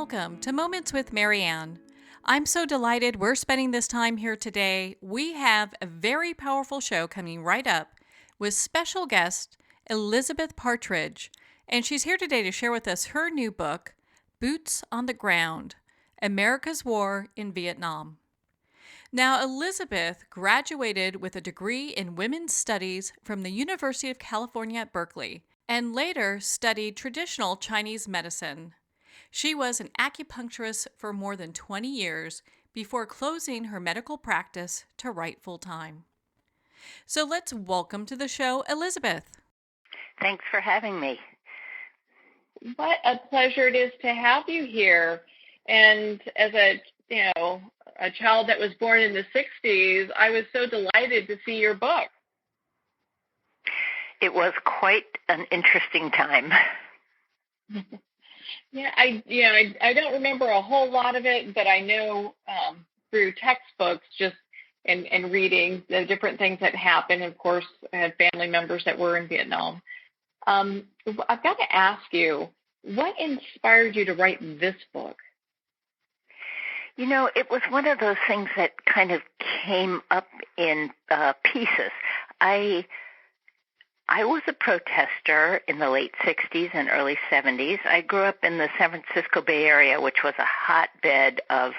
welcome to Moments with Marianne. I'm so delighted we're spending this time here today. We have a very powerful show coming right up with special guest Elizabeth Partridge, and she's here today to share with us her new book, Boots on the Ground: America's War in Vietnam. Now, Elizabeth graduated with a degree in women's studies from the University of California at Berkeley and later studied traditional Chinese medicine. She was an acupuncturist for more than 20 years before closing her medical practice to write full-time. So let's welcome to the show, Elizabeth. Thanks for having me. What a pleasure it is to have you here. And as a child that was born in the 60s, I was so delighted to see your book. It was quite an interesting time. Yeah, I don't remember a whole lot of it, but I know through textbooks and reading the different things that happened. Of course, I had family members that were in Vietnam. I've got to ask you, what inspired you to write this book? You know, it was one of those things that kind of came up in pieces. I was a protester in the late 60s and early 70s. I grew up in the San Francisco Bay Area, which was a hotbed of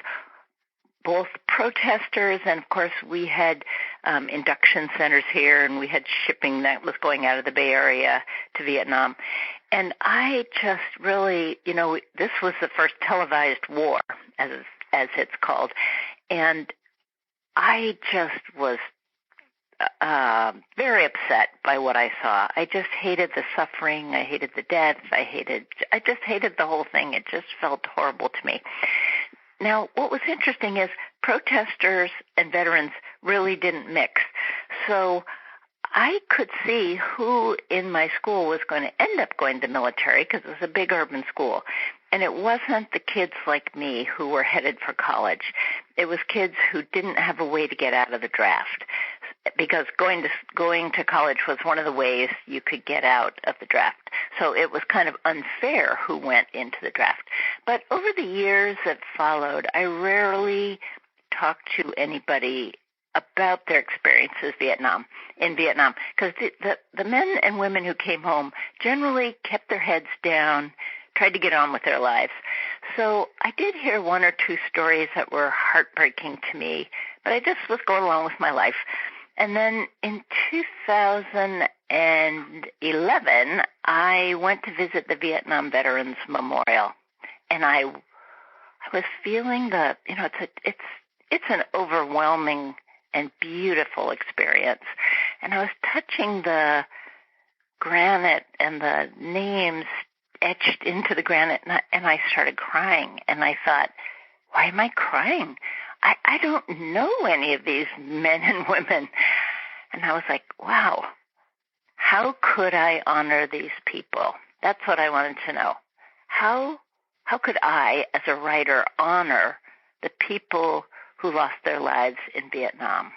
both protesters, and of course we had induction centers here, and we had shipping that was going out of the Bay Area to Vietnam. And I just really, this was the first televised war, as it's called, and I just was very upset by what I saw. I just hated the suffering. I hated the death. I just hated the whole thing. It just felt horrible to me. Now, what was interesting is protesters and veterans really didn't mix. So I could see who in my school was going to end up going to the military, because it was a big urban school. And it wasn't the kids like me who were headed for college. It was kids who didn't have a way to get out of the draft, because going to college was one of the ways you could get out of the draft. So it was kind of unfair who went into the draft. But over the years that followed, I rarely talked to anybody about their experiences in Vietnam, because the men and women who came home generally kept their heads down, tried to get on with their lives. So I did hear one or two stories that were heartbreaking to me, but I just was going along with my life. And then in 2011, I went to visit the Vietnam Veterans Memorial, and I was feeling it's an overwhelming and beautiful experience. And I was touching the granite and the names etched into the granite, and I started crying. And I thought, why am I crying? I don't know any of these men and women. And I was like, wow, how could I honor these people? That's what I wanted to know. How could I, as a writer, honor the people who lost their lives in Vietnam?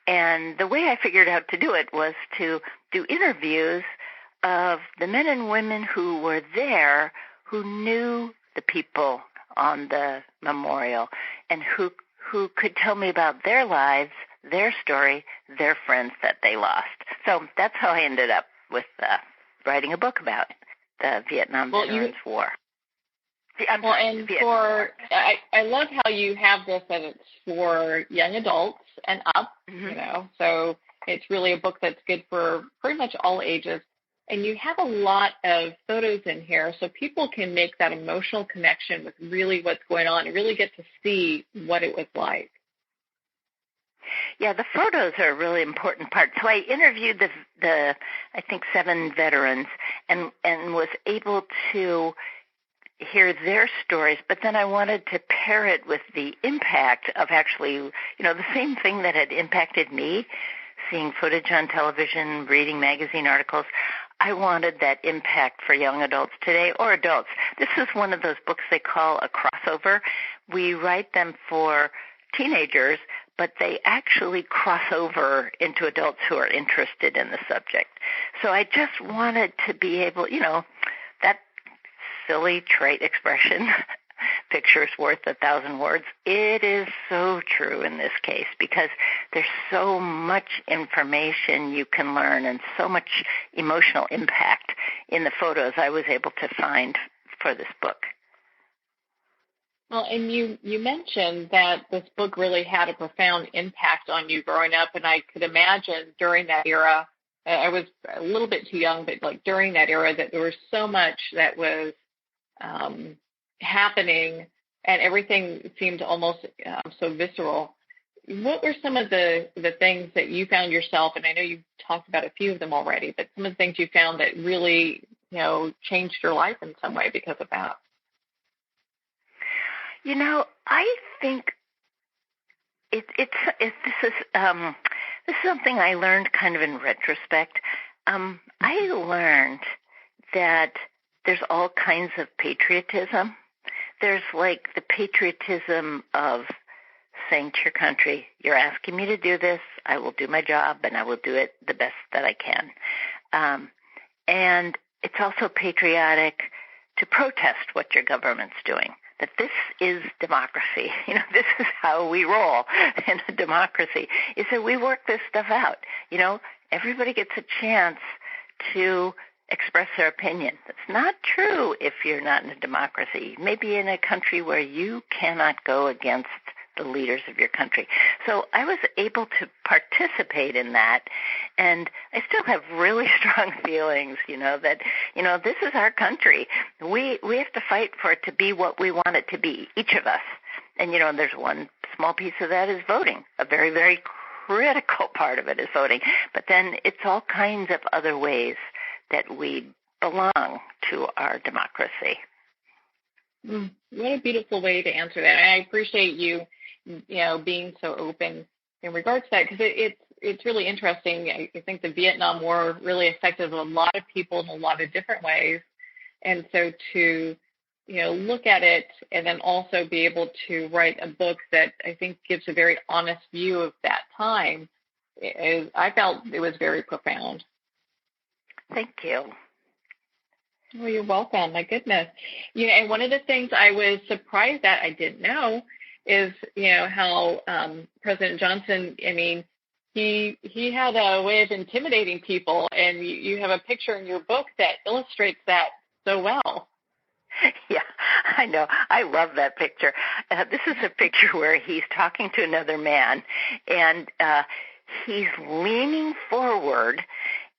And the way I figured out to do it was to do interviews of the men and women who were there, who knew the people on the memorial, and who could tell me about their lives, their story, their friends that they lost. So that's how I ended up with writing a book about the Vietnam Veterans War. I love how you have this, that it's for young adults and up, so it's really a book that's good for pretty much all ages. And you have a lot of photos in here so people can make that emotional connection with really what's going on and really get to see what it was like. Yeah, the photos are a really important part. So I interviewed the I think 7 veterans and was able to hear their stories, but then I wanted to pair it with the impact of actually, the same thing that had impacted me, seeing footage on television, reading magazine articles. I wanted that impact for young adults today, or adults. This is one of those books they call a crossover. We write them for teenagers, but they actually cross over into adults who are interested in the subject. So I just wanted to be able, that silly trite expression, picture's worth 1,000 words. It is so true in this case because there's so much information you can learn and so much emotional impact in the photos I was able to find for this book. Well, and you mentioned that this book really had a profound impact on you growing up, and I could imagine during that era, I was a little bit too young, but like during that era, that there was so much that was happening, and everything seemed almost so visceral. What were some of the things that you found yourself, and I know you've talked about a few of them already, but some of the things you found that really, changed your life in some way because of that? I think this is something I learned kind of in retrospect. I learned that there's all kinds of patriotism. There's like the patriotism of saying to your country, you're asking me to do this, I will do my job, and I will do it the best that I can. And it's also patriotic to protest what your government's doing. That this is democracy. This is how we roll in a democracy, is that we work this stuff out. Everybody gets a chance to express their opinion. That's not true if you're not in a democracy. Maybe in a country where you cannot go against the leaders of your country. So I was able to participate in that, and I still have really strong feelings, that, this is our country. We have to fight for it to be what we want it to be, each of us. And, there's one small piece of that is voting. A very, very critical part of it is voting. But then it's all kinds of other ways that we belong to our democracy. What a beautiful way to answer that. And I appreciate you, being so open in regards to that, because it's really interesting. I think the Vietnam War really affected a lot of people in a lot of different ways. And so to, look at it and then also be able to write a book that I think gives a very honest view of that time, I felt it was very profound. Thank you. Well, you're welcome. My goodness. And one of the things I was surprised at, I didn't know, is, how President Johnson, he had a way of intimidating people, and you have a picture in your book that illustrates that so well. Yeah, I know. I love that picture. This is a picture where he's talking to another man, and he's leaning forward.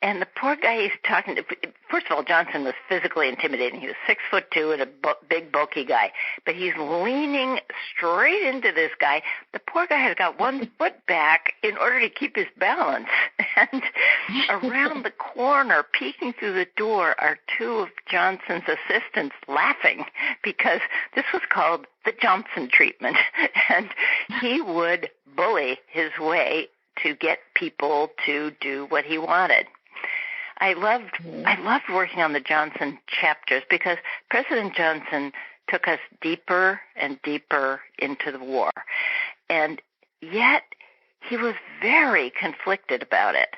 And the poor guy he's talking to, first of all, Johnson was physically intimidating. He was 6'2" and a big, bulky guy. But he's leaning straight into this guy. The poor guy has got one foot back in order to keep his balance. And around the corner, peeking through the door, are two of Johnson's assistants laughing because this was called the Johnson treatment. And he would bully his way to get people to do what he wanted. I loved working on the Johnson chapters because President Johnson took us deeper and deeper into the war. And yet he was very conflicted about it.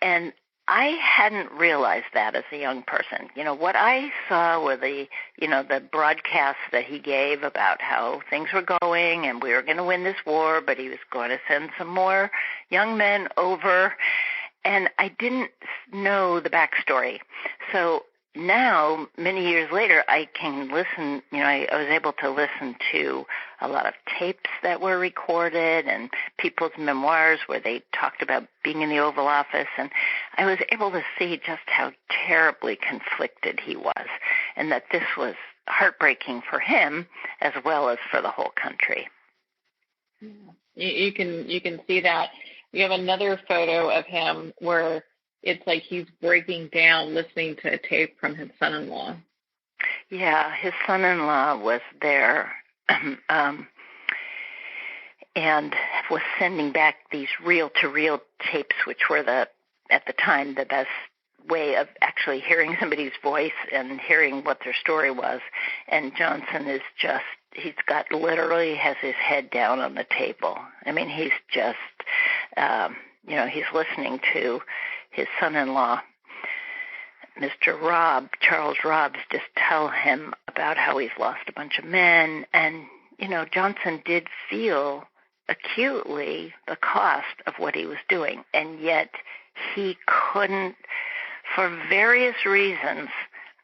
And I hadn't realized that as a young person. What I saw were the broadcasts that he gave about how things were going and we were going to win this war, but he was going to send some more young men over. And I didn't know the backstory. So now, many years later, I can listen, I was able to listen to a lot of tapes that were recorded and people's memoirs where they talked about being in the Oval Office. And I was able to see just how terribly conflicted he was and that this was heartbreaking for him as well as for the whole country. You can see that. You have another photo of him where it's like he's breaking down listening to a tape from his son-in-law. Yeah, his son-in-law was there and was sending back these reel-to-reel tapes, which were at the time, the best way of actually hearing somebody's voice and hearing what their story was. And Johnson is just, literally has his head down on the table. He's just, he's listening to his son-in-law Mr. Charles Robbs, just tell him about how he's lost a bunch of men. And, Johnson did feel acutely the cost of what he was doing. And yet he couldn't, for various reasons,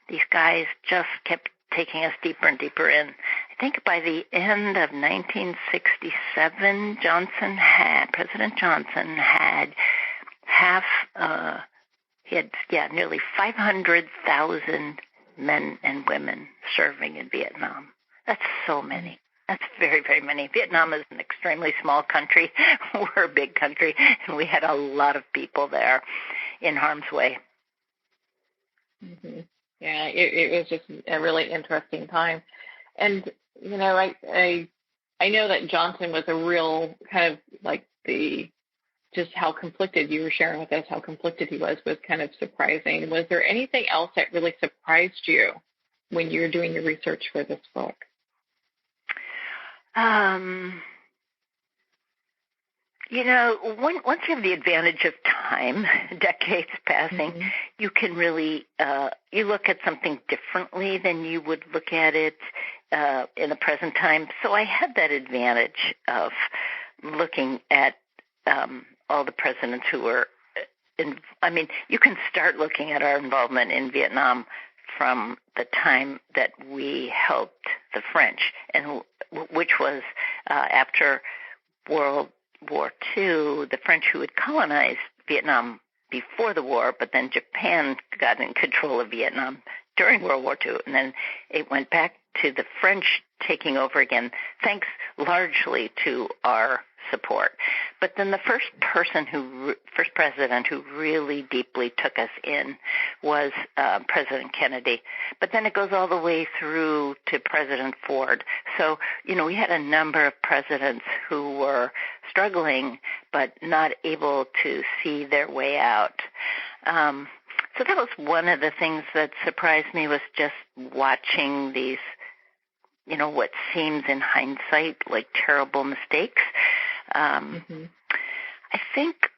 these guys just kept taking us deeper and deeper in. I think by the end of 1967, President Johnson had nearly 500,000 men and women serving in Vietnam. That's so many. That's very, very many. Vietnam is an extremely small country. We're a big country, and we had a lot of people there in harm's way. Mm-hmm. Yeah, it was just a really interesting time. And, I know that Johnson was a real kind of like just how conflicted, you were sharing with us how conflicted he was kind of surprising. Was there anything else that really surprised you when you were doing your research for this book? Once you have the advantage of time, decades passing, mm-hmm. you can really, you look at something differently than you would look at it in the present time. So I had that advantage of looking at all the presidents who were you can start looking at our involvement in Vietnam from the time that we helped the French, and which was after World War II, the French who had colonized Vietnam before the war, but then Japan got in control of Vietnam during World War II, and then it went back to the French taking over again, thanks largely to our support. But then the first president who really deeply took us in was President Kennedy. But then it goes all the way through to President Ford. So, we had a number of presidents who were struggling but not able to see their way out. So that was one of the things that surprised me, was just watching these, what seems in hindsight like terrible mistakes. Mm-hmm. I think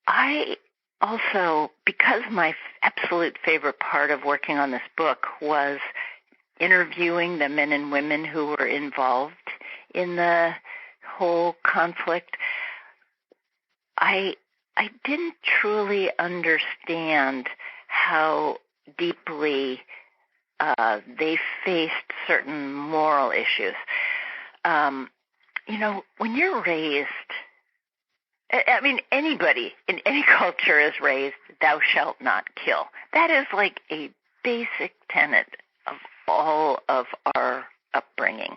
I also, because my absolute favorite part of working on this book was interviewing the men and women who were involved in the whole conflict, I didn't truly understand how deeply they faced certain moral issues. When you're raised, anybody in any culture is raised, thou shalt not kill. That is like a basic tenet of all of our upbringing.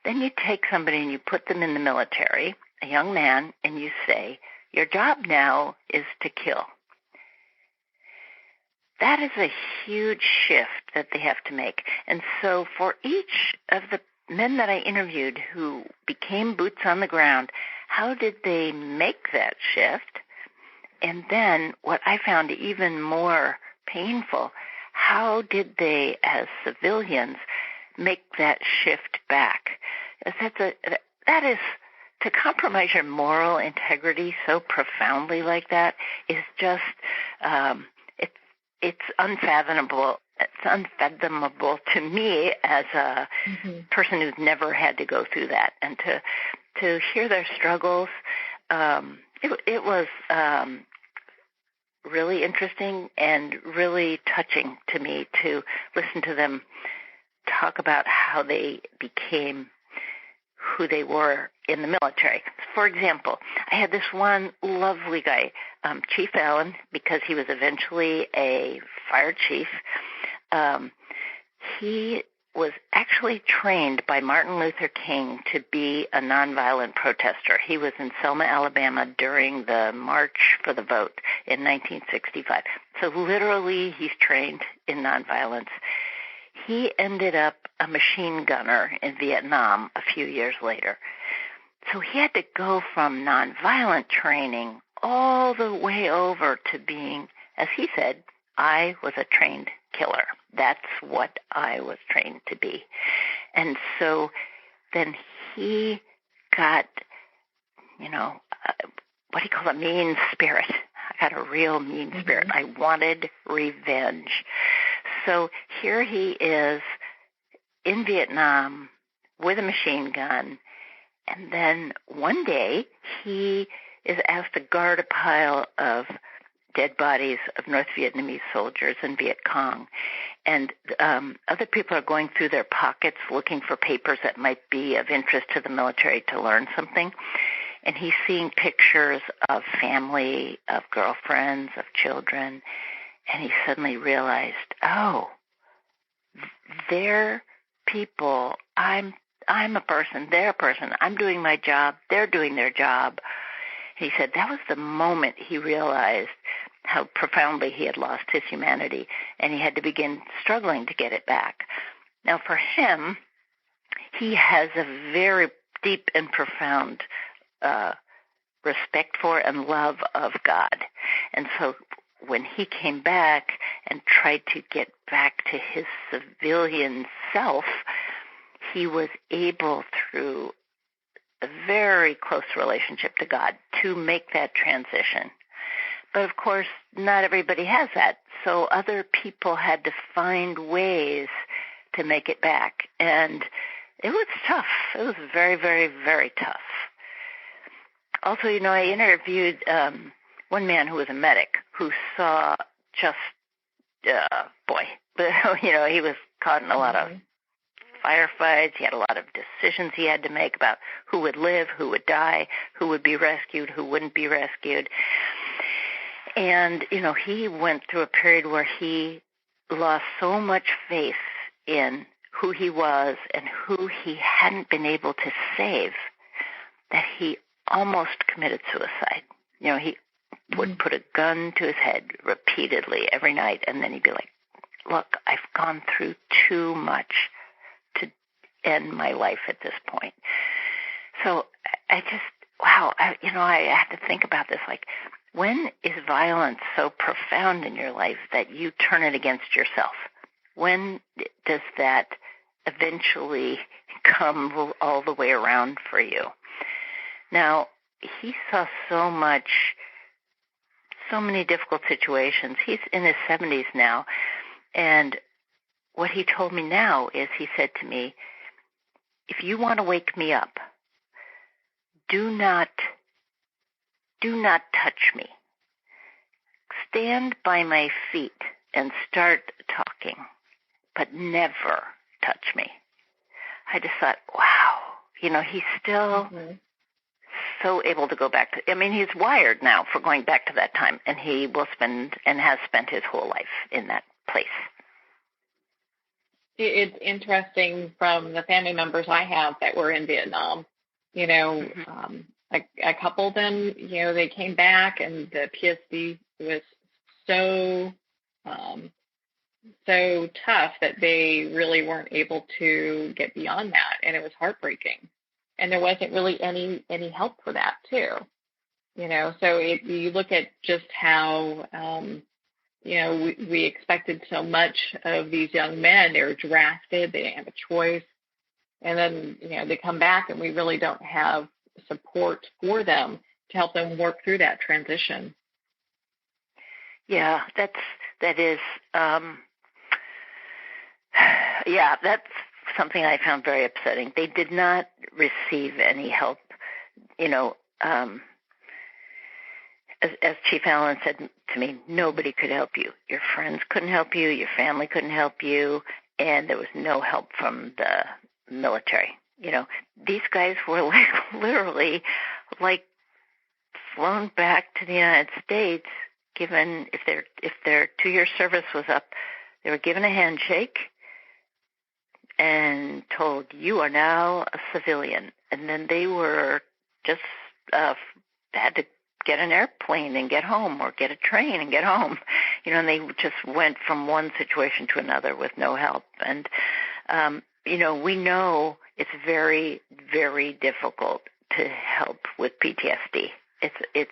Then you take somebody and you put them in the military, a young man, and you say, your job now is to kill. That is a huge shift that they have to make. And so for each of the men that I interviewed who became boots on the ground, how did they make that shift? And then what I found even more painful, how did they, as civilians, make that shift back? That is, to compromise your moral integrity so profoundly like that is just, it's unfathomable. It's unfathomable to me as a mm-hmm. person who's never had to go through that. And to hear their struggles, it was really interesting and really touching to me to listen to them talk about how they became who they were in the military. For example, I had this one lovely guy, Chief Allen, because he was eventually a fire chief. He was actually trained by Martin Luther King to be a nonviolent protester. He was in Selma, Alabama during the March for the Vote in 1965. So literally he's trained in nonviolence. He ended up a machine gunner in Vietnam a few years later. So he had to go from nonviolent training all the way over to being, as he said, I was a trained killer. That's what I was trained to be. And so then he got, what do you call a mean spirit? had a real mean spirit. I wanted revenge. So here he is in Vietnam with a machine gun, and then one day he is asked to guard a pile of dead bodies of North Vietnamese soldiers and Viet Cong. And other people are going through their pockets looking for papers that might be of interest to the military to learn something. And he's seeing pictures of family, of girlfriends, of children. And he suddenly realized, oh, they're people. I'm a person. They're a person. I'm doing my job. They're doing their job. He said that was the moment he realized how profoundly he had lost his humanity, and he had to begin struggling to get it back. Now, for him, he has a very deep and profound respect for and love of God. And so when he came back and tried to get back to his civilian self, he was able, through a very close relationship to God, to make that transition. But of course, not everybody has that. So other people had to find ways to make it back. And it was tough. It was very, very, very tough. Also, I interviewed one man who was a medic who saw just, he was caught in a lot of firefights. He had a lot of decisions he had to make about who would live, who would die, who would be rescued, who wouldn't be rescued. And, he went through a period where he lost so much faith in who he was and who he hadn't been able to save that he almost committed suicide. He would put a gun to his head repeatedly every night, and then he'd be like, look, I've gone through too much to end my life at this point. So I just, I had to think about this, like, when is violence so profound in your life that you turn it against yourself? When does that eventually come all the way around for you? Now, he saw so many difficult situations. He's in his 70s now, and what he told me now is, he said to me, if you want to wake me up, do not touch me. Stand by my feet and start talking, but never touch me. I just thought, wow, he's still so able to go back to, he's wired now for going back to that time, and he will spend and has spent his whole life in that place. It's interesting from the family members I have that were in Vietnam, a couple of them, they came back, and the PSD was so tough that they really weren't able to get beyond that, and it was heartbreaking. And there wasn't really any help for that too, So you look at just how we expected so much of these young men. They were drafted, they didn't have a choice, and then they come back, and we really don't have support for them to help them work through that transition. Yeah, that's something I found very upsetting. They did not receive any help. As Chief Allen said to me, nobody could help you. Your friends couldn't help you, your family couldn't help you, and there was no help from the military. These guys were literally flown back to the United States, given if their 2-year service was up, they were given a handshake and told, you are now a civilian. And then they were just had to get an airplane and get home, or get a train and get home. And they just went from one situation to another with no help. And, we know it's very, very difficult to help with PTSD. It's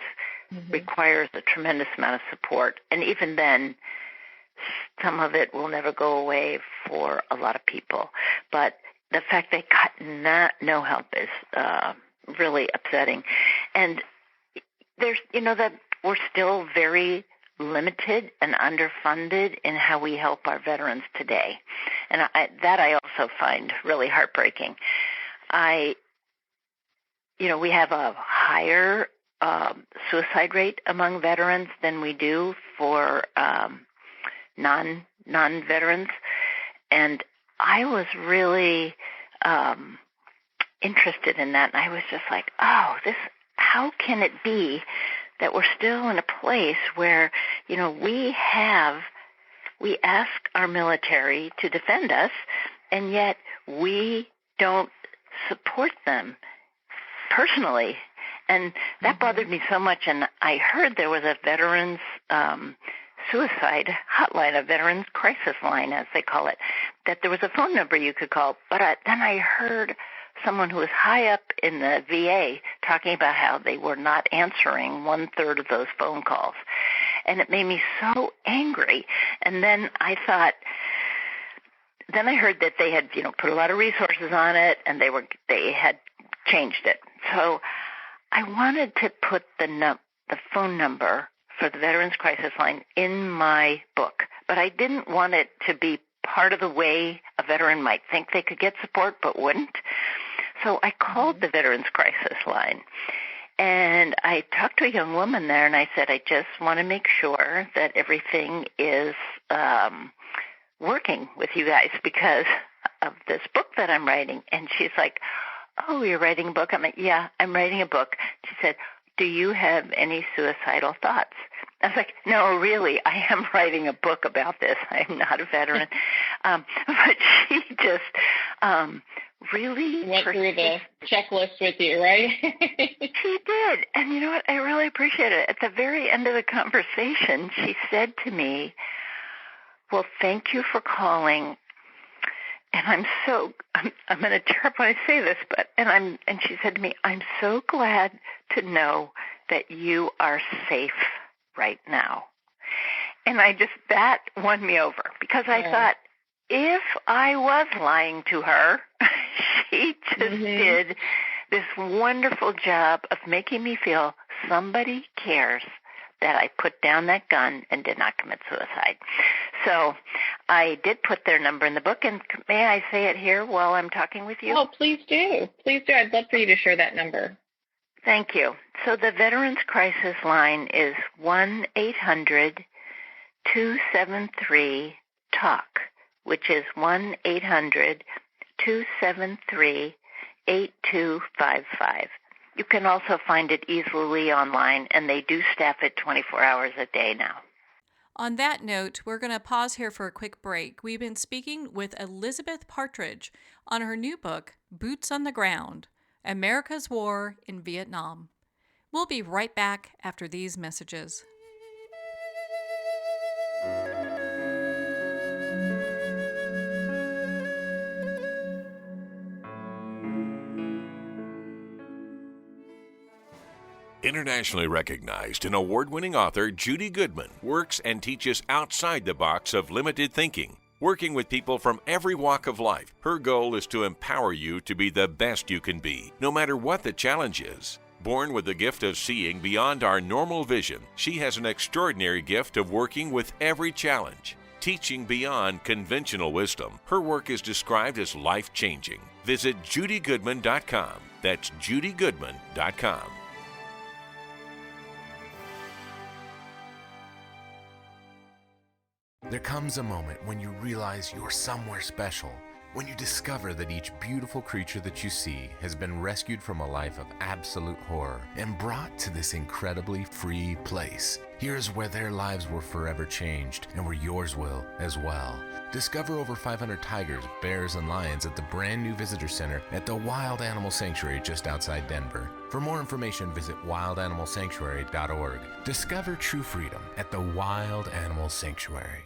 requires a tremendous amount of support. And even then, some of it will never go away for a lot of people. But the fact they got no help is really upsetting. And there's, the we're still very limited and underfunded in how we help our veterans today. And I also find really heartbreaking. We have a higher suicide rate among veterans than we do for non-veterans. And I was really interested in that. And I was just like, how can it be that we're still in a place where, we ask our military to defend us, and yet we don't support them personally. And that bothered me so much. And I heard there was a veterans suicide hotline, a veterans crisis line, as they call it, that there was a phone number you could call. But then I heard someone who was high up in the VA talking about how they were not answering 1/3 of those phone calls. And it made me so angry. And then I heard that they had, put a lot of resources on it, and they had changed it. So I wanted to put the phone number for the Veterans Crisis Line in my book, but I didn't want it to be part of the way a veteran might think they could get support but wouldn't. So I called the Veterans Crisis Line, and I talked to a young woman there, and I said, I just want to make sure that everything is working with you guys because of this book that I'm writing. And she's like, oh, you're writing a book? I'm like, yeah, I'm writing a book. She said, do you have any suicidal thoughts? I was like, no, really, I am writing a book about this. I'm not a veteran. But she just really went through the checklist with you, right? She did. And you know what? I really appreciate it. At the very end of the conversation, she said to me, well, thank you for calling. And I'm going to tear up when I say this, and she said to me, I'm so glad to know that you are safe right now. And that won me over because I thought, if I was lying to her, she just did this wonderful job of making me feel somebody cares that I put down that gun and did not commit suicide. So I did put their number in the book, and may I say it here while I'm talking with you? Oh, please do. Please do. I'd love for you to share that number. Thank you. So the Veterans Crisis Line is 1-800-273-TALK, which is 1-800-273-8255. You can also find it easily online, and they do staff it 24 hours a day now. On that note, we're going to pause here for a quick break. We've been speaking with Elizabeth Partridge on her new book, Boots on the Ground, America's War in Vietnam. We'll be right back after these messages. Internationally recognized and award-winning author Judy Goodman works and teaches outside the box of limited thinking. Working with people from every walk of life, her goal is to empower you to be the best you can be, no matter what the challenge is. Born with the gift of seeing beyond our normal vision, she has an extraordinary gift of working with every challenge. Teaching beyond conventional wisdom, her work is described as life-changing. Visit judygoodman.com. That's judygoodman.com. There comes a moment when you realize you're somewhere special, when you discover that each beautiful creature that you see has been rescued from a life of absolute horror and brought to this incredibly free place. Here's where their lives were forever changed and where yours will as well. Discover over 500 tigers, bears, and lions at the brand new visitor center at the Wild Animal Sanctuary just outside Denver. For more information, visit wildanimalsanctuary.org. Discover true freedom at the Wild Animal Sanctuary.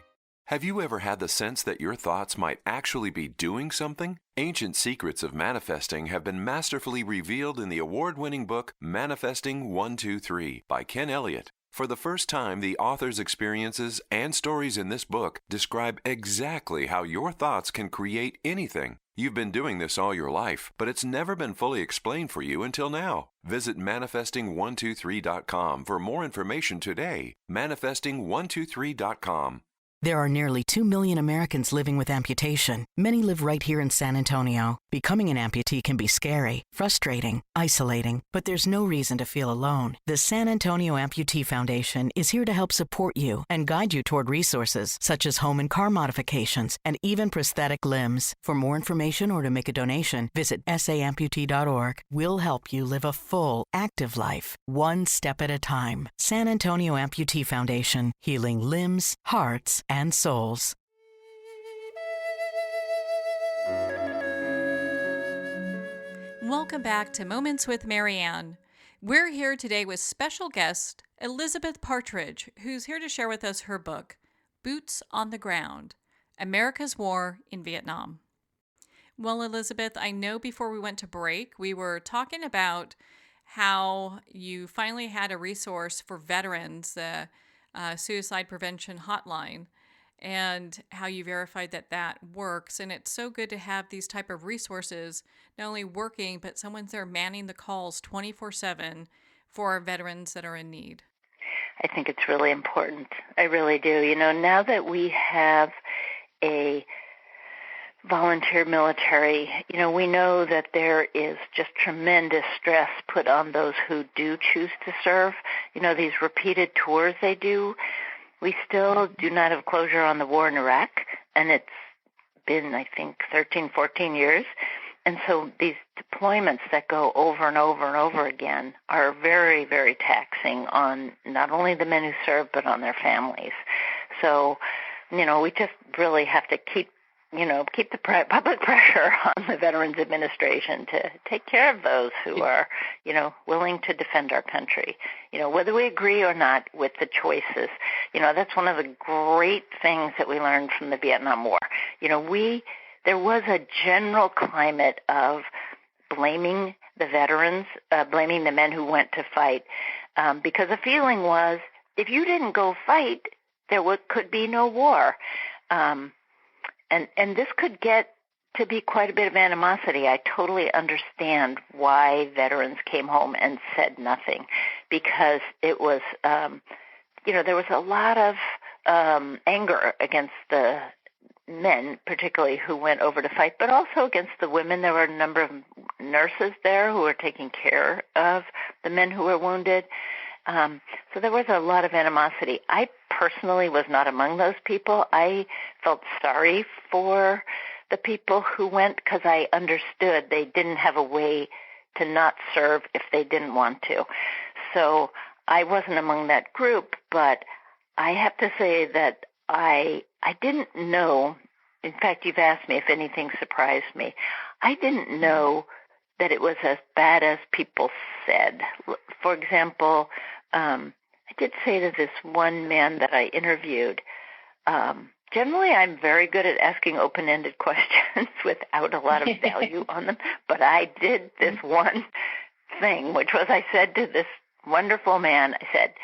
Have you ever had the sense that your thoughts might actually be doing something? Ancient secrets of manifesting have been masterfully revealed in the award-winning book Manifesting 1-2-3 by Ken Elliott. For the first time, the author's experiences and stories in this book describe exactly how your thoughts can create anything. You've been doing this all your life, but it's never been fully explained for you until now. Visit manifesting123.com for more information today. Manifesting123.com. There are nearly 2 million Americans living with amputation. Many live right here in San Antonio. Becoming an amputee can be scary, frustrating, isolating, but there's no reason to feel alone. The San Antonio Amputee Foundation is here to help support you and guide you toward resources such as home and car modifications and even prosthetic limbs. For more information or to make a donation, visit saamputee.org. We'll help you live a full, active life, one step at a time. San Antonio Amputee Foundation, healing limbs, hearts, and souls. Welcome back to Moments with Marianne. We're here today with special guest Elizabeth Partridge, who's here to share with us her book, Boots on the Ground, America's War in Vietnam. Well, Elizabeth, I know before we went to break, we were talking about how you finally had a resource for veterans, the suicide prevention hotline, and how you verified that that works. And it's so good to have these type of resources, not only working, but someone's there manning the calls 24/7 for our veterans that are in need. I think it's really important. I really do. You know, now that we have a volunteer military, you know, we know that there is just tremendous stress put on those who do choose to serve. You know, these repeated tours they do. We still do not have closure on the war in Iraq, and it's been, I think, 13, 14 years. And so these deployments that go over and over and over again are very, very taxing on not only the men who serve, but on their families. So, you know, we just really have to keep the public pressure on the Veterans Administration to take care of those who are, you know, willing to defend our country. You know, whether we agree or not with the choices. You know, that's one of the great things that we learned from the Vietnam War. You know, there was a general climate of blaming the veterans, blaming the men who went to fight, because the feeling was if you didn't go fight, there could be no war. And this could get to be quite a bit of animosity. I totally understand why veterans came home and said nothing, because it was, you know, there was a lot of anger against the men, particularly who went over to fight, but also against the women. There were a number of nurses there who were taking care of the men who were wounded. So there was a lot of animosity. I personally was not among those people. I felt sorry for the people who went because I understood they didn't have a way to not serve if they didn't want to. So I wasn't among that group, but I have to say that I didn't know. In fact, you've asked me if anything surprised me. I didn't know that it was as bad as people said. For example, I did say to this one man that I interviewed, generally I'm very good at asking open-ended questions without a lot of value on them, but I did this one thing, which was I said to this wonderful man, I said,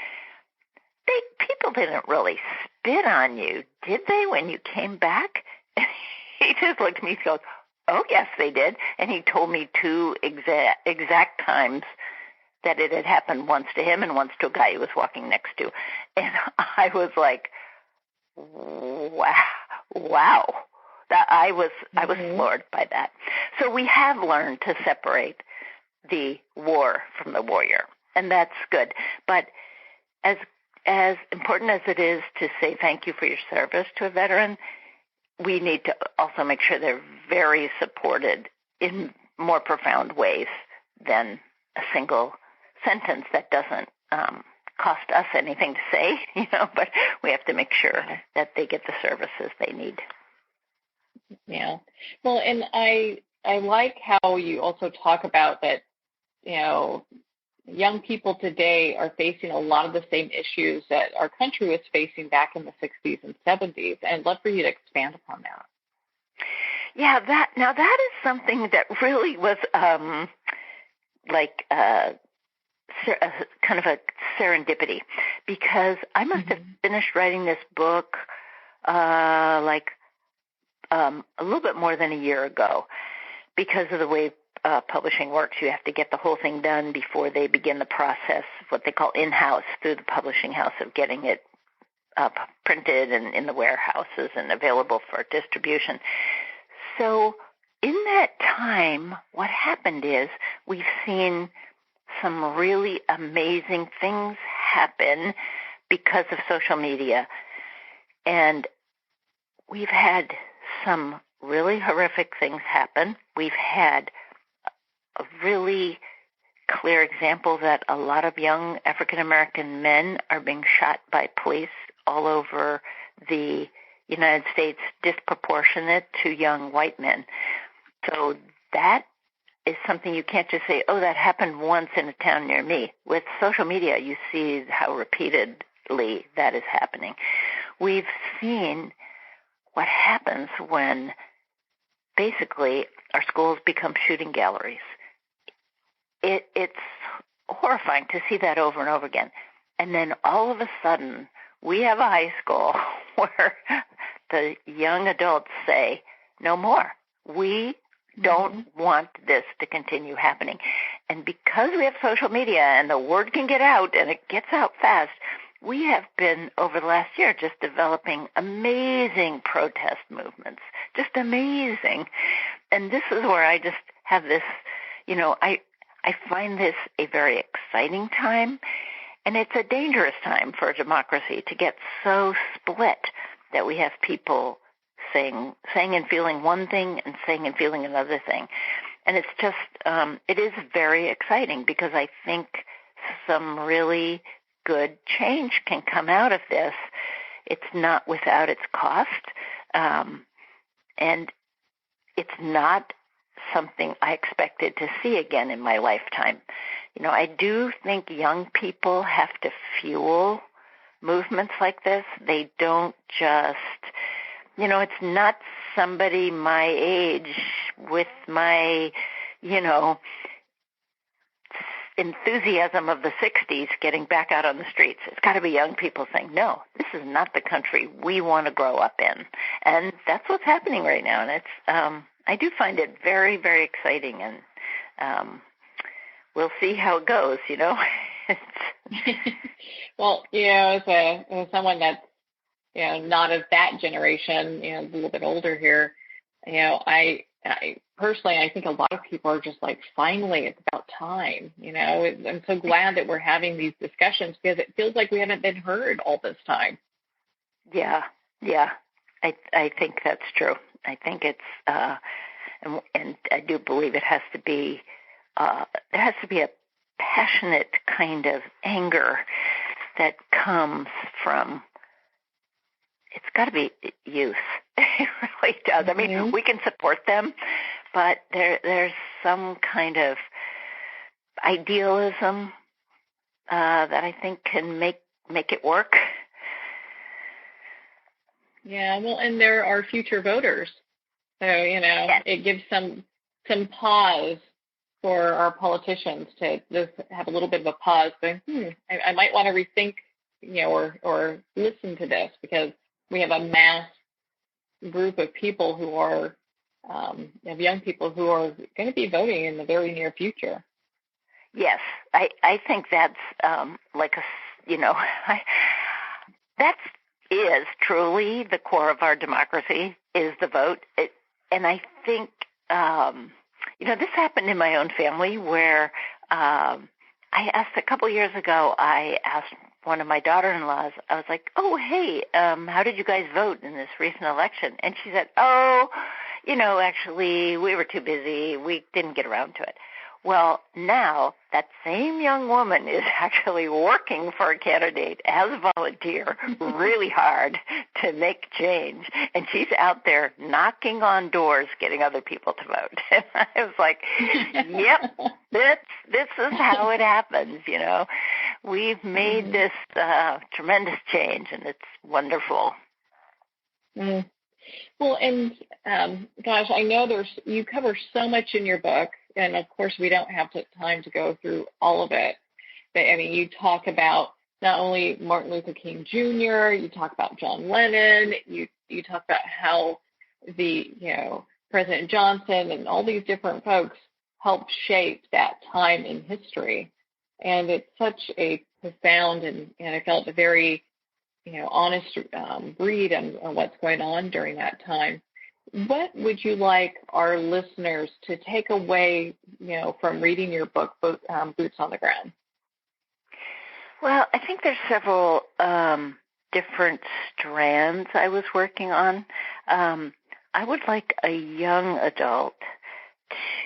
people didn't really spit on you, did they, when you came back? And he just looked at me and goes, oh, yes, they did. And he told me two exact times that it had happened, once to him and once to a guy he was walking next to. And I was like, wow. I was floored by that. So we have learned to separate the war from the warrior, and that's good. But as important as it is to say thank you for your service to a veteran, we need to also make sure they're very supported in more profound ways than a single sentence that doesn't cost us anything to say, you know, but we have to make sure that they get the services they need. Yeah. Well, and I like how you also talk about that, you know, young people today are facing a lot of the same issues that our country was facing back in the 60s and 70s. And I'd love for you to expand upon that. Yeah, that is something that really was kind of a serendipity, because I must have finished writing this book a little bit more than a year ago. Because of the way publishing works, you have to get the whole thing done before they begin the process, what they call in-house, through the publishing house, of getting it printed and in the warehouses and available for distribution. So in that time, what happened is we've seen some really amazing things happen because of social media. And we've had some really horrific things happen. We've had a really clear example that a lot of young African-American men are being shot by police all over the United States, disproportionate to young white men. So that is something you can't just say, oh, that happened once in a town near me. With social media, you see how repeatedly that is happening. We've seen what happens when basically our schools become shooting galleries. It's horrifying to see that over and over again. And then all of a sudden, we have a high school where the young adults say, no more. We don't want this to continue happening. And because we have social media and the word can get out and it gets out fast, we have been, over the last year, just developing amazing protest movements, just amazing. And this is where I just have this, I find this a very exciting time, and it's a dangerous time for democracy to get so split that we have people saying and feeling one thing and saying and feeling another thing. And it's just, it is very exciting because I think some really good change can come out of this. It's not without its cost, and it's not something I expected to see again in my lifetime. I do think young people have to fuel movements like this. They don't just, it's not somebody my age with my, enthusiasm of the 60s getting back out on the streets. It's got to be young people saying, no, this is not the country we want to grow up in. And that's what's happening right now. And it's, I do find it very, very exciting. And we'll see how it goes, Well, as someone that's, not of that generation, a little bit older here, I personally, I think a lot of people are just like, finally, it's about time. I'm so glad that we're having these discussions because it feels like we haven't been heard all this time. Yeah. I think that's true. I think it's, and I do believe it has to be, there has to be a passionate kind of anger that comes from, it's got to be youth. It really does. I mean, we can support them, but there's some kind of idealism that I think can make it work. Yeah, well, and there are future voters. So, yes. It gives some pause for our politicians to just have a little bit of a pause, going, I might want to rethink, or listen to this, because we have a mass group of people who are, of young people who are going to be voting in the very near future. Yes, I think that's that is truly the core of our democracy, is the vote. And I think, this happened in my own family where I asked a couple years ago, I asked one of my daughter-in-laws, I was like, oh, hey, how did you guys vote in this recent election? And she said, actually, we were too busy. We didn't get around to it. Well, now that same young woman is actually working for a candidate as a volunteer really hard to make change. And she's out there knocking on doors, getting other people to vote. And I was like, yep, this is how it happens, We've made this tremendous change, and it's wonderful. Mm. Well, and gosh, I know you cover so much in your book, and of course we don't have time to go through all of it. But I mean, you talk about not only Martin Luther King Jr., you talk about John Lennon, you talk about how President Johnson and all these different folks helped shape that time in history. And it's such a profound and I felt a very, honest read on what's going on during that time. What would you like our listeners to take away, from reading your book, Boots on the Ground? Well, I think there's several different strands I was working on. I would like a young adult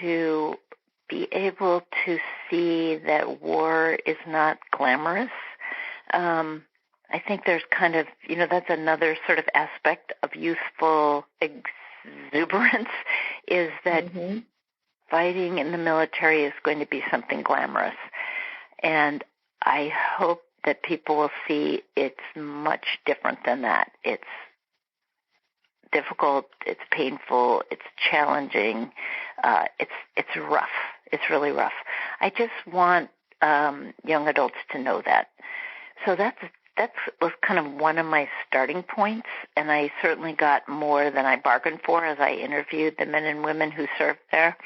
to be able to see that war is not glamorous. I think there's kind of, that's another sort of aspect of youthful exuberance, is that fighting in the military is going to be something glamorous. And I hope that people will see it's much different than that. It's difficult, it's painful, it's challenging, it's rough. It's really rough. I just want young adults to know that. So that was kind of one of my starting points, and I certainly got more than I bargained for as I interviewed the men and women who served there.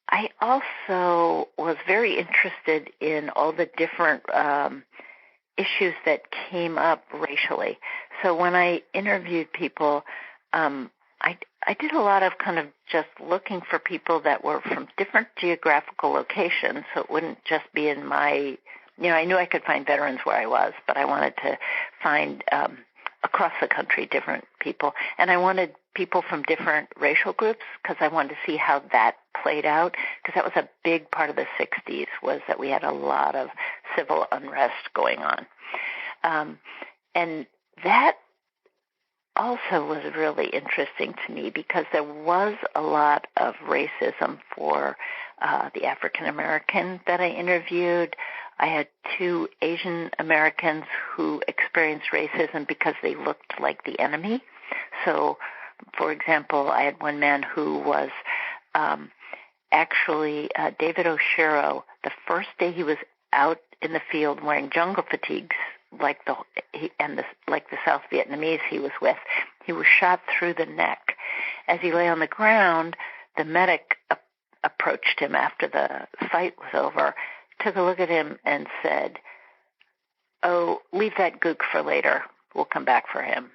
I also was very interested in all the different issues that came up racially. So when I interviewed people, I did a lot of kind of just looking for people that were from different geographical locations, so it wouldn't just be in my, I knew I could find veterans where I was, but I wanted to find across the country different people. And I wanted people from different racial groups because I wanted to see how that played out, because that was a big part of the 60s, was that we had a lot of civil unrest going on. And that also was really interesting to me because there was a lot of racism for the African American that I interviewed. I had 2 Asian Americans who experienced racism because they looked like the enemy. So, for example, I had one man who was actually David Oshiro. The first day he was out in the field wearing jungle fatigues, like the South Vietnamese he was with, he was shot through the neck. As he lay on the ground, the medic approached him after the fight was over, took a look at him and said, "Oh, leave that gook for later. We'll come back for him."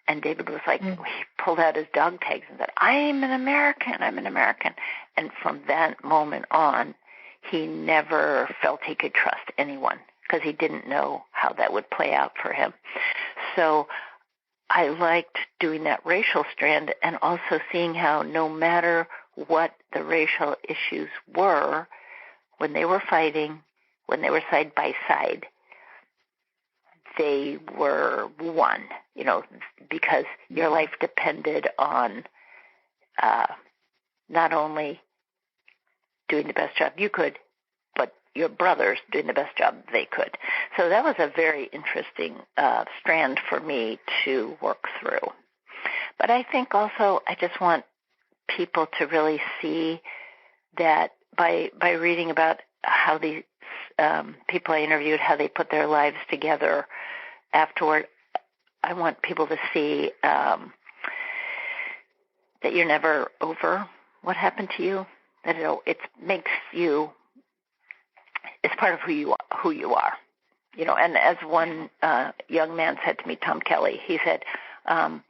And David was like, he pulled out his dog tags and said, I'm an American. And from that moment on, he never felt he could trust anyone because he didn't know how that would play out for him. So I liked doing that racial strand and also seeing how no matter what the racial issues were, when they were fighting, when they were side by side, they were one, because your life depended on not only doing the best job you could, but your brothers doing the best job they could. So that was a very interesting strand for me to work through. But I think also I just want people to really see that by reading about how these people I interviewed, how they put their lives together afterward, I want people to see that you're never over what happened to you, that it makes you, it's part of who you are. And as one young man said to me, Tom Kelly, he said, I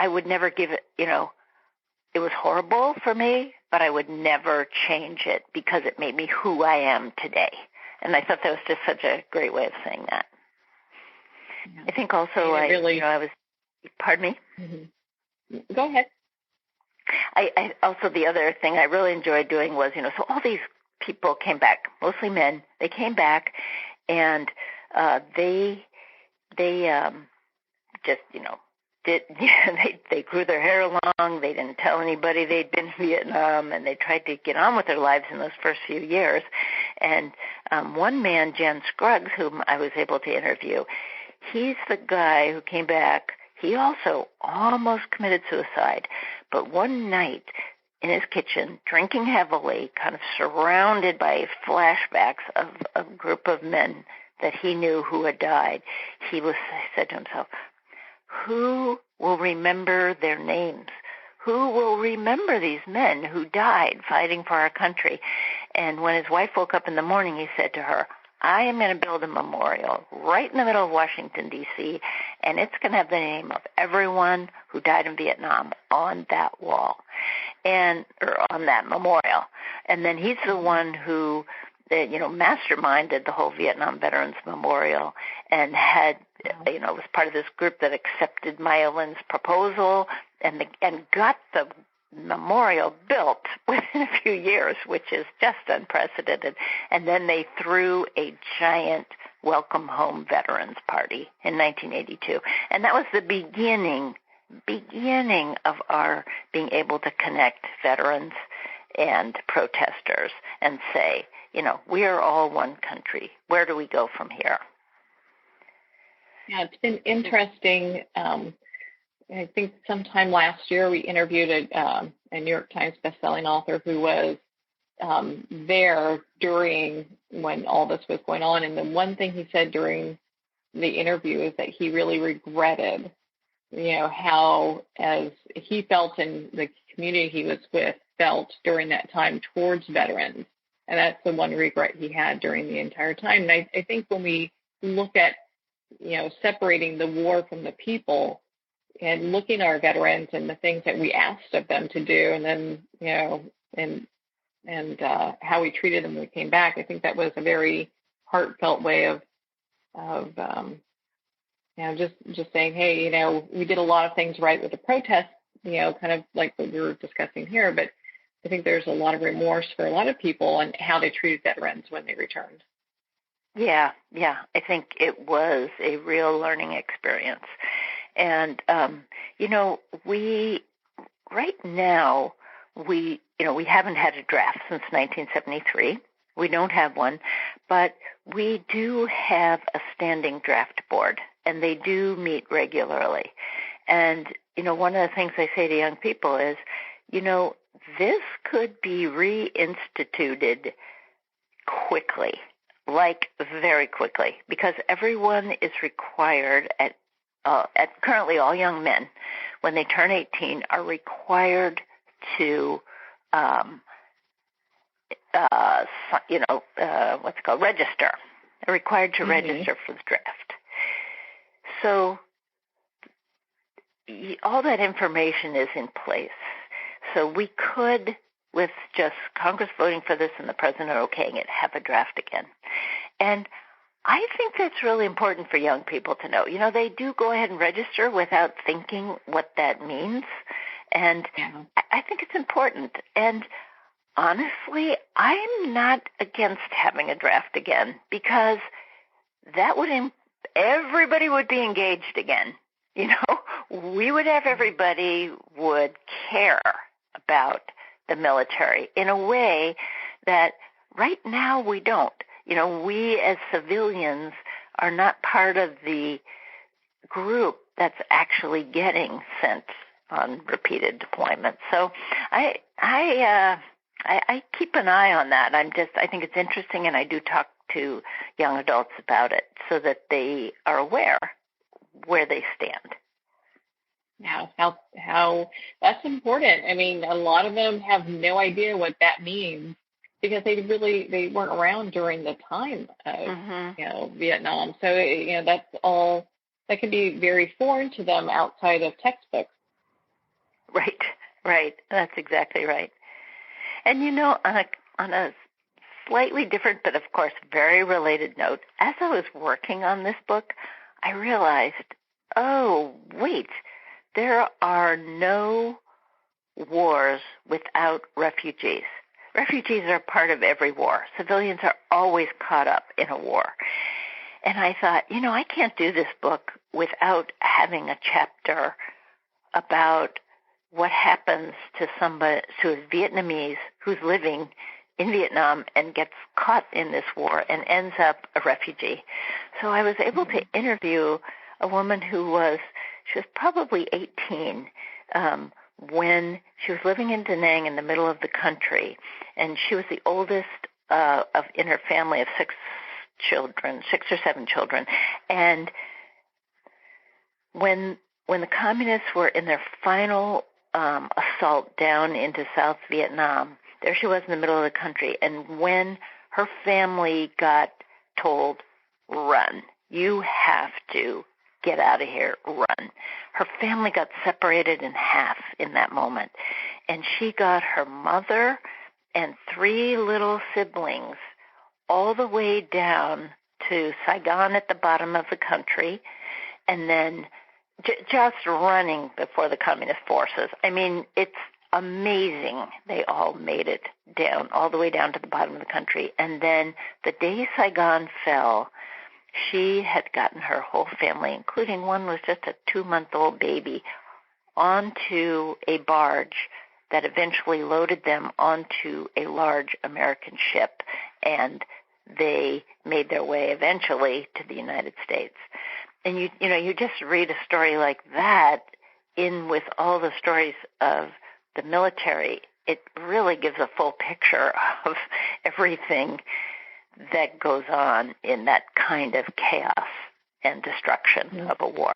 would never give it, it was horrible for me, but I would never change it because it made me who I am today. And I thought that was just such a great way of saying that. Yeah. I think also pardon me? Mm-hmm. Go ahead. I also, the other thing I really enjoyed doing was, so all these people came back, mostly men. They came back and they just, they grew their hair long. They didn't tell anybody they'd been in Vietnam, and they tried to get on with their lives in those first few years. And one man, Jan Scruggs, whom I was able to interview, he's the guy who came back. He also almost committed suicide, but one night in his kitchen, drinking heavily, kind of surrounded by flashbacks of a group of men that he knew who had died, he said to himself, who will remember their names? Who will remember these men who died fighting for our country? And when his wife woke up in the morning, he said to her, I am going to build a memorial right in the middle of Washington, D.C., and it's going to have the name of everyone who died in Vietnam on that wall or on that memorial. And then he's the one who, masterminded the whole Vietnam Veterans Memorial and was part of this group that accepted Maya Lin's proposal and got the memorial built within a few years, which is just unprecedented. And then they threw a giant welcome home veterans party in 1982. And that was the beginning of our being able to connect veterans and protesters and say, we are all one country. Where do we go from here? Yeah, it's been interesting. I think sometime last year we interviewed a New York Times bestselling author who was there during when all this was going on. And the one thing he said during the interview is that he really regretted, how as he felt and the community he was with felt during that time towards veterans. And that's the one regret he had during the entire time. And I think when we look at, separating the war from the people and looking at our veterans and the things that we asked of them to do, and then, and how we treated them when we came back, I think that was a very heartfelt way of just saying, hey, we did a lot of things right with the protest, kind of like what we were discussing here, but I think there's a lot of remorse for a lot of people on how they treated veterans when they returned. Yeah. I think it was a real learning experience. And, we haven't had a draft since 1973. We don't have one, but we do have a standing draft board, and they do meet regularly. And, one of the things I say to young people is, this could be reinstituted quickly, like very quickly, because everyone is required at currently all young men, when they turn 18, are required to, register. They're required to register for the draft. So all that information is in place. So we could, with just Congress voting for this and the president okaying it, have a draft again. And I think that's really important for young people to know. They do go ahead and register without thinking what that means. And I think it's important. And honestly, I'm not against having a draft again, because that would everybody would be engaged again. We would have everybody would care about the military in a way that right now we don't. We as civilians are not part of the group that's actually getting sent on repeated deployments. So I keep an eye on that. I think it's interesting, and I do talk to young adults about it so that they are aware where they stand. Yeah, how that's important. I mean, a lot of them have no idea what that means because they weren't around during the time of Vietnam. So that's all that can be very foreign to them outside of textbooks. Right. That's exactly right. And on a slightly different, but of course very related note, as I was working on this book, I realized, oh wait, there are no wars without refugees. Refugees are part of every war. Civilians are always caught up in a war. And I thought, I can't do this book without having a chapter about what happens to somebody who is Vietnamese, who's living in Vietnam and gets caught in this war and ends up a refugee. So I was able to interview a woman who was probably 18 when she was living in Da Nang in the middle of the country, and she was the oldest in her family of 6 or 7 children. And when when the communists were in their final assault down into South Vietnam, there she was in the middle of the country. And when her family got told, run, you have to get out of here, run, her family got separated in half in that moment. And she got her mother and 3 little siblings all the way down to Saigon at the bottom of the country, and then just running before the communist forces. I mean, it's amazing. They all made it down, all the way down to the bottom of the country. And then the day Saigon fell, she had gotten her whole family, including one was just a 2-month-old baby, onto a barge that eventually loaded them onto a large American ship, and they made their way eventually to the United States. And you just read a story like that in with all the stories of the military, it really gives a full picture of everything that goes on in that kind of chaos and destruction of a war.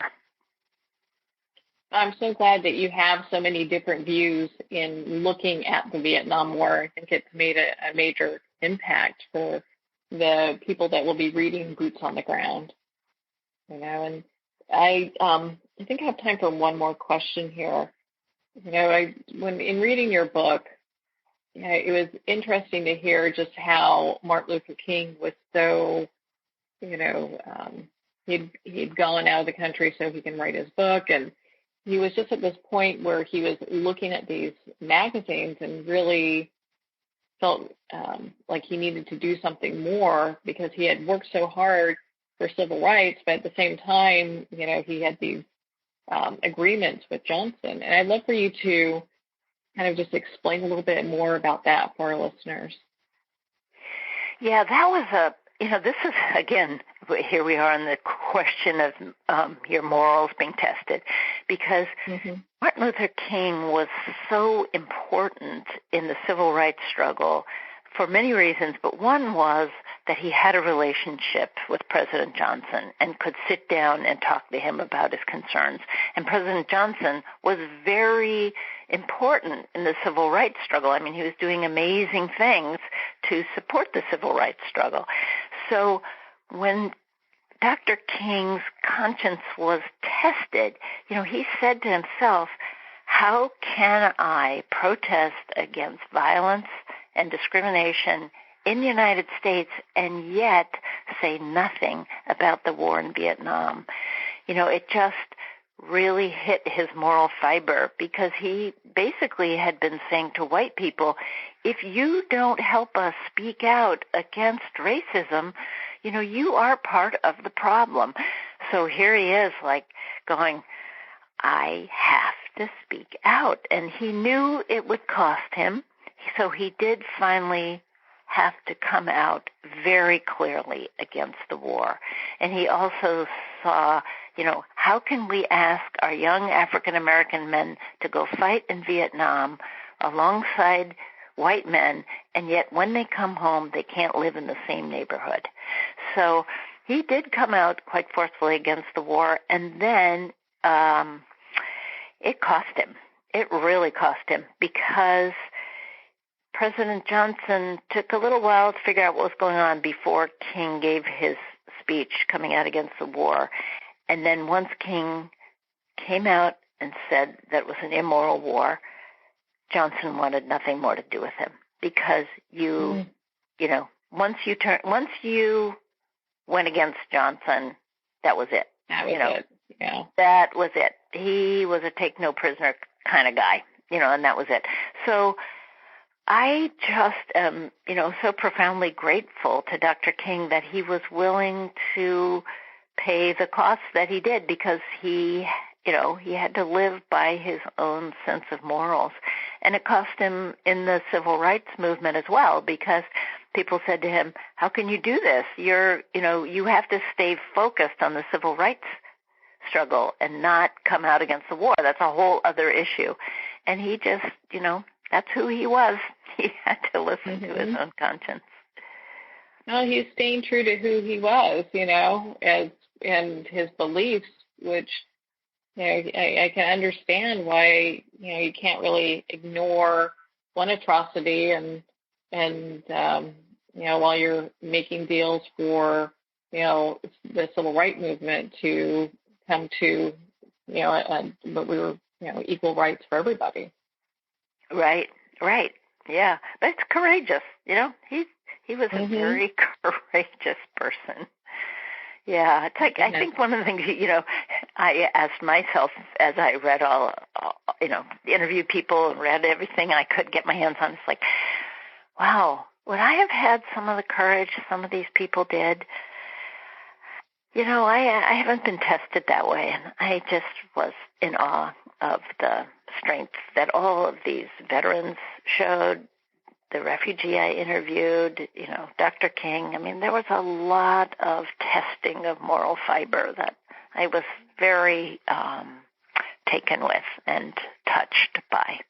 I'm so glad that you have so many different views in looking at the Vietnam War. I think it's made a major impact for the people that will be reading Boots on the Ground. And I think I have time for one more question here. When in reading your book, it was interesting to hear just how Martin Luther King was so, he'd gone out of the country so he can write his book, and he was just at this point where he was looking at these magazines and really felt like he needed to do something more because he had worked so hard for civil rights, but at the same time, he had these agreements with Johnson. And I'd love for you to kind of just explain a little bit more about that for our listeners. Yeah, that was this is, again, here we are on the question of your morals being tested, because Martin Luther King was so important in the civil rights struggle for many reasons, but one was that he had a relationship with President Johnson and could sit down and talk to him about his concerns. And President Johnson was very important in the civil rights struggle. I mean, he was doing amazing things to support the civil rights struggle. So when Dr. King's conscience was tested, he said to himself, how can I protest against violence and discrimination in the United States and yet say nothing about the war in Vietnam? It just really hit his moral fiber, because he basically had been saying to white people, if you don't help us speak out against racism, you are part of the problem. So here he is, like, going, I have to speak out. And he knew it would cost him, so he did finally have to come out very clearly against the war. And he also saw, how can we ask our young African-American men to go fight in Vietnam alongside white men, and yet when they come home, they can't live in the same neighborhood. So he did come out quite forcefully against the war, and then it cost him. It really cost him, because President Johnson took a little while to figure out what was going on before King gave his speech coming out against the war. And then once King came out and said that it was an immoral war, Johnson wanted nothing more to do with him, because once you went against Johnson, that was it. That was it. Yeah. That was it. He was a take no prisoner kind of guy, and that was it. So I just am, so profoundly grateful to Dr. King that he was willing to pay the costs that he did, because he had to live by his own sense of morals. And it cost him in the civil rights movement as well, because people said to him, how can you do this? You have to stay focused on the civil rights struggle and not come out against the war. That's a whole other issue. And he just, that's who he was. He had to listen to his own conscience. Well, he's staying true to who he was, and his beliefs, which I can understand why, you can't really ignore one atrocity and while you're making deals for, the civil rights movement to come to, but we were, equal rights for everybody. Right. Yeah. But it's courageous. He was a very courageous person. Yeah, it's like, I think one of the things, I asked myself as I read interviewed people and read everything I could get my hands on. It's like, wow, would I have had some of the courage some of these people did? I haven't been tested that way, and I just was in awe of the strength that all of these veterans showed. The refugee I interviewed, Dr. King. I mean, there was a lot of testing of moral fiber that I was very taken with and touched by.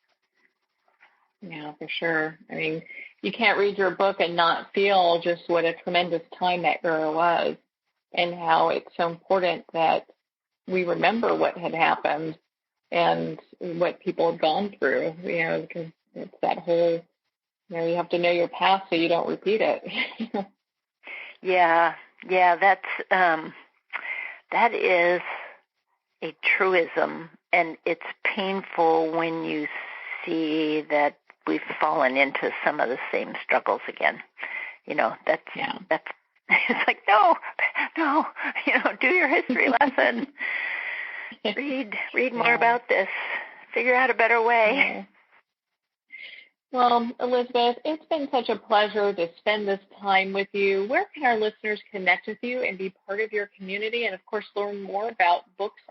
Yeah, for sure. I mean, you can't read your book and not feel just what a tremendous time that era was, and how it's so important that we remember what had happened and what people had gone through, because it's that whole, you have to know your past so you don't repeat it. Yeah, that is a truism, and it's painful when you see that we've fallen into some of the same struggles again. That's it's like, no, do your history lesson. Read more about this. Figure out a better way. Yeah. Well, Elizabeth, it's been such a pleasure to spend this time with you. Where can our listeners connect with you and be part of your community, and, of course, learn more about Boots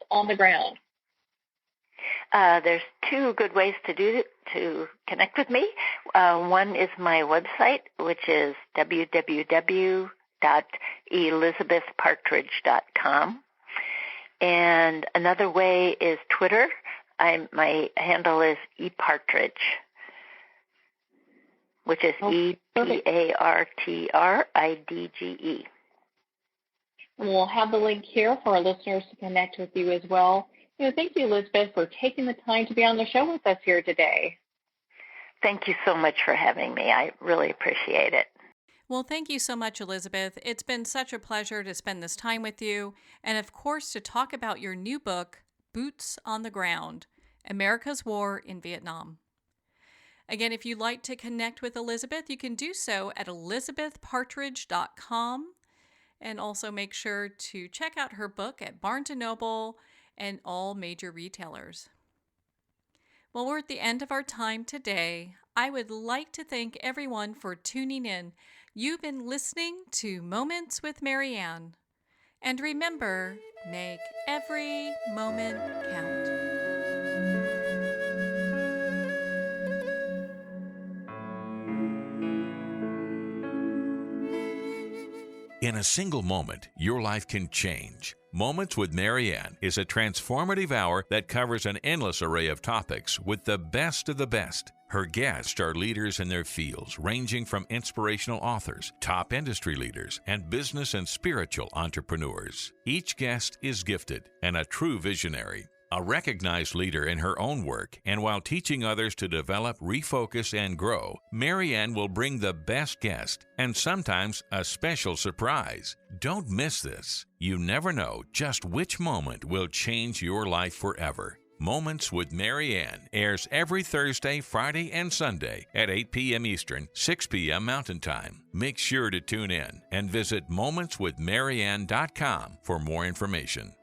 on the Ground? There's two good ways to connect with me. One is my website, which is www.elizabethpartridge.com. And another way is Twitter. My handle is ePartridge, which is EPARTRIDGE. We'll have the link here for our listeners to connect with you as well. Thank you, Elizabeth, for taking the time to be on the show with us here today. Thank you so much for having me. I really appreciate it. Well, thank you so much, Elizabeth. It's been such a pleasure to spend this time with you, and of course to talk about your new book, Boots on the Ground, America's War in Vietnam. Again, if you'd like to connect with Elizabeth, you can do so at elizabethpartridge.com, and also make sure to check out her book at Barnes & Noble and all major retailers. Well, we're at the end of our time today. I would like to thank everyone for tuning in. You've been listening to Moments with Marianne. And remember, make every moment count. In a single moment, your life can change. Moments with Marianne is a transformative hour that covers an endless array of topics with the best of the best. Her guests are leaders in their fields, ranging from inspirational authors, top industry leaders, and business and spiritual entrepreneurs. Each guest is gifted and a true visionary, a recognized leader in her own work, and while teaching others to develop, refocus, and grow, Marianne will bring the best guest and sometimes a special surprise. Don't miss this. You never know just which moment will change your life forever. Moments with Marianne airs every Thursday, Friday, and Sunday at 8 p.m. Eastern, 6 p.m. Mountain Time. Make sure to tune in and visit momentswithmarianne.com for more information.